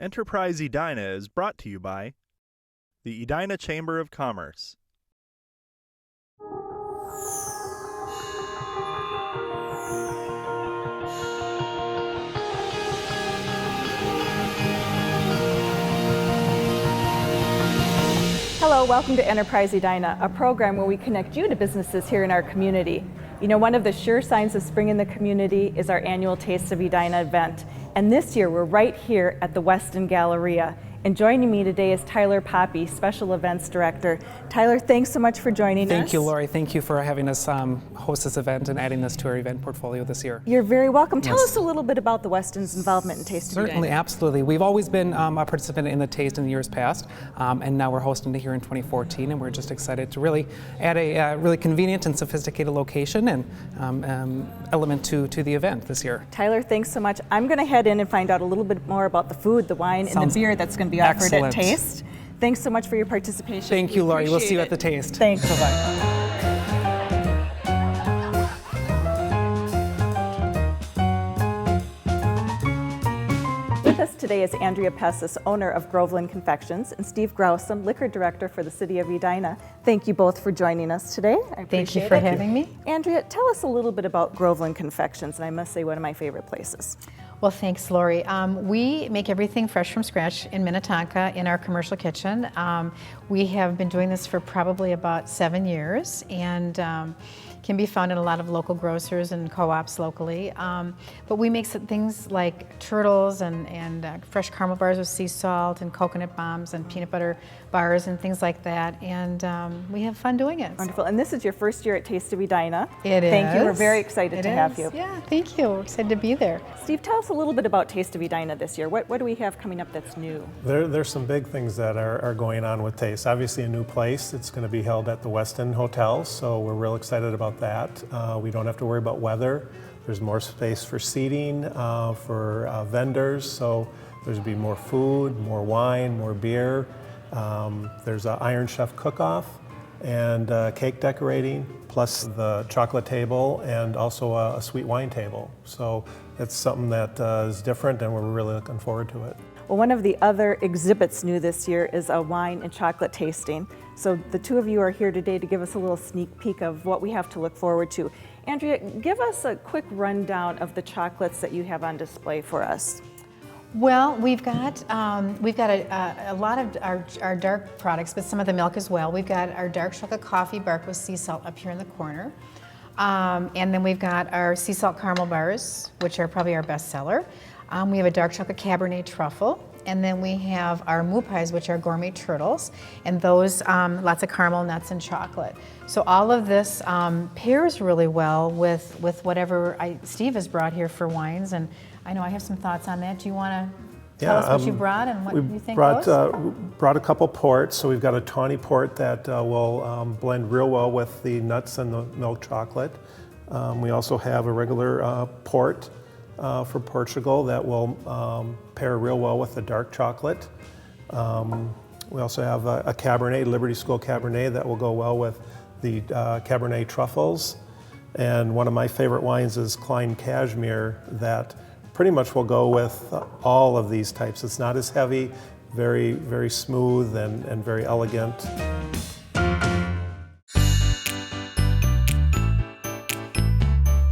Enterprise Edina is brought to you by the Edina Chamber of Commerce. Hello, welcome to Enterprise Edina, a program where we connect you to businesses here in our community. You know, one of the sure signs of spring in the community is our annual Taste of Edina event. And this year, we're right here at the Westin Galleria. And joining me today is Tyler Poppy, Special Events Director. Tyler, thanks so much for joining us. Thank you, Lori. Thank you for having us host this event and adding this to our event portfolio this year. You're very welcome. Tell us a little bit about the Westin's involvement in Taste of Edina. Certainly, absolutely. We've always been a participant in the Taste in the years past, and now we're hosting it here in 2014, and we're just excited to really add a really convenient and sophisticated location and element to the event this year. Tyler, thanks so much. I'm going to head in and find out a little bit more about the food, the wine, and the beer that's going to be offered excellent. At Taste. Thanks so much for your participation. Thank you, Lori. We'll see you at the Taste. Thanks. Bye-bye. With us today is Andrea Pessis, owner of Groveland Confections, and Steve Grausom, Liquor Director for the City of Edina. Thank you both for joining us today. I appreciate Thank you for having me. Andrea, tell us a little bit about Groveland Confections, and I must say one of my favorite places. Well, thanks, Lori. We make everything fresh from scratch in Minnetonka in our commercial kitchen. We have been doing this for probably about 7 years, and can be found in a lot of local grocers and co-ops locally. But we make some things like turtles and fresh caramel bars with sea salt and coconut bombs and peanut butter bars and things like that. And we have fun doing it. Wonderful. And this is your first year at Taste of Edina. It is. Thank you. We're very excited to have you. Yeah, thank you. We're excited to be there. Steve, tell us a little bit about Taste of Edina this year. What do we have coming up that's new? There's some big things that are going on with Taste. Obviously a new place. It's going to be held at the Westin Hotel, so we're real excited about that. We don't have to worry about weather. There's more space for seating, for vendors, so there's going to be more food, more wine, more beer. There's an Iron Chef cook-off and cake decorating, plus the chocolate table and also a sweet wine table. So it's something that is different, and we're really looking forward to it. Well, one of the other exhibits new this year is a wine and chocolate tasting. So the two of you are here today to give us a little sneak peek of what we have to look forward to. Andrea, give us a quick rundown of the chocolates that you have on display for us. Well, we've got a lot of our dark products, but some of the milk as well. We've got our dark chocolate coffee bark with sea salt up here in the corner. And then we've got our sea salt caramel bars, which are probably our best seller. We have a dark chocolate Cabernet truffle. And then we have our moo pies, which are gourmet turtles, and those lots of caramel, nuts, and chocolate. So all of this pairs really well with whatever Steve has brought here for wines, and I know I have some thoughts on that. Do you want to tell us what you brought and what you think goes? Brought a couple ports. So we've got a tawny port that will blend real well with the nuts and the milk chocolate. We also have a regular port for Portugal that will pair real well with the dark chocolate. We also have a Cabernet, Liberty School Cabernet, that will go well with the Cabernet truffles. And one of my favorite wines is Klein Cashmere that pretty much will go with all of these types. It's not as heavy, very, very smooth and very elegant.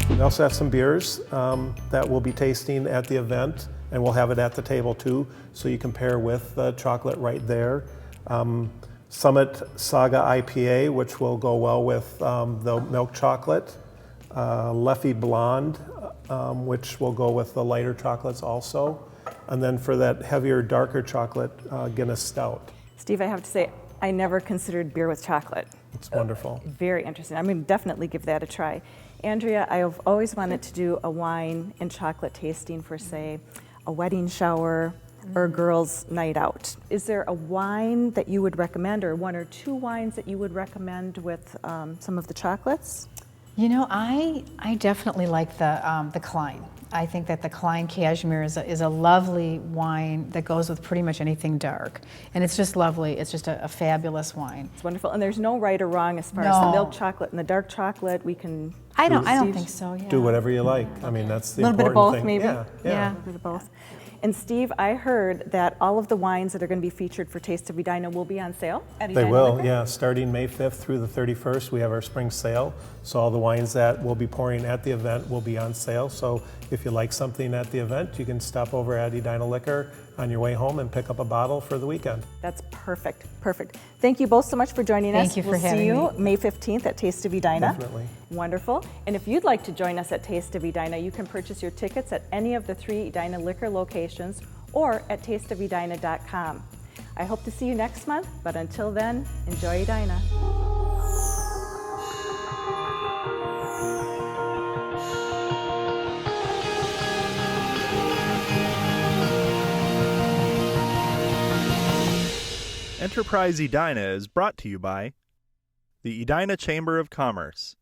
We also have some beers that we'll be tasting at the event, and we'll have it at the table too, so you can pair with the chocolate right there. Summit Saga IPA, which will go well with the milk chocolate. Leffy Blonde, which will go with the lighter chocolates also. And then for that heavier, darker chocolate, Guinness Stout. Steve, I have to say, I never considered beer with chocolate. It's wonderful. Very interesting. I'm going to definitely give that a try. Andrea, I have always wanted to do a wine and chocolate tasting for, say, a wedding shower or a girls' night out. Is there a wine that you would recommend, or one or two wines that you would recommend with some of the chocolates? You know, I definitely like the Klein. I think that the Klein Cashmere is a lovely wine that goes with pretty much anything dark. And it's just lovely. It's just a fabulous wine. It's wonderful. And there's no right or wrong as far as the milk chocolate and the dark chocolate. We can... I don't think so, yeah. Do whatever you like. I mean, that's the important thing. A little bit of both, maybe? Yeah. A little bit of both. And Steve, I heard that all of the wines that are going to be featured for Taste of Edina will be on sale at They Edina will, Liquor? yeah. Starting May 5th through the 31st, we have our spring sale. So all the wines that we'll be pouring at the event will be on sale. So if you like something at the event, you can stop over at Edina Liquor on your way home and pick up a bottle for the weekend. That's perfect, perfect. Thank you both so much for joining us. Thank you for we'll having see you me. May 15th at Taste of Edina. Definitely. Wonderful. And if you'd like to join us at Taste of Edina, you can purchase your tickets at any of the 3 Edina Liquor locations or at tasteofedina.com. I hope to see you next month, but until then, enjoy Edina. Enterprise Edina is brought to you by the Edina Chamber of Commerce.